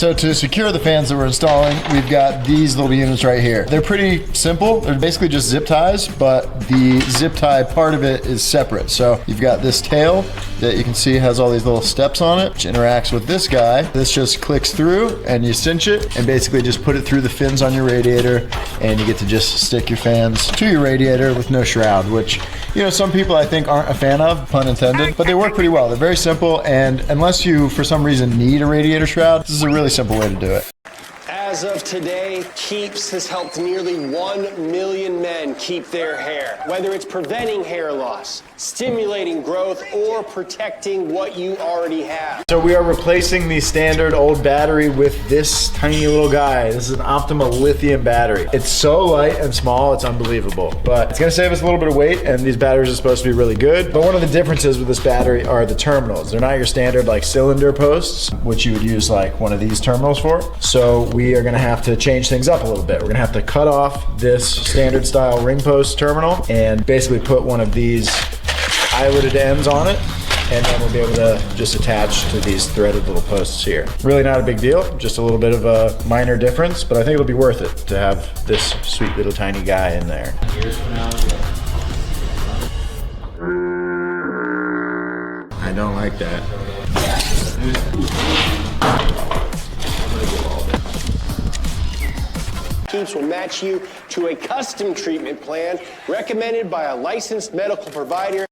So to secure the fans that we're installing, we've got these little units right here. They're pretty simple. They're basically just zip ties, but the zip tie part of it is separate. So you've got this tail that you can see has all these little steps on it, which interacts with this guy. This just clicks through and you cinch it and basically just put it through the fins on your radiator, and you get to just stick your fans to your radiator with no shroud, which, you know, some people I think aren't a fan of, pun intended, but they work pretty well. They're very simple, and unless you for some reason need a radiator shroud, this is a really simple way to do it. As of today, Keeps has helped nearly 1 million men keep their hair. Whether it's preventing hair loss, stimulating growth, or protecting what you already have. So we are replacing the standard old battery with this tiny little guy. This is an Optima lithium battery. It's so light and small, it's unbelievable. But it's gonna save us a little bit of weight, and these batteries are supposed to be really good. But one of the differences with this battery are the terminals. They're not your standard like cylinder posts, which you would use like one of these terminals for. So we are gonna have to change things up a little bit. We're gonna have to cut off this standard style ring post terminal and basically put one of these eyeletted ends on it, and then we'll be able to just attach to these threaded little posts here. Really not a big deal, just a little bit of a minor difference, but I think it'll be worth it to have this sweet little tiny guy in there. I don't like that. Keeps will match you to a custom treatment plan recommended by a licensed medical provider.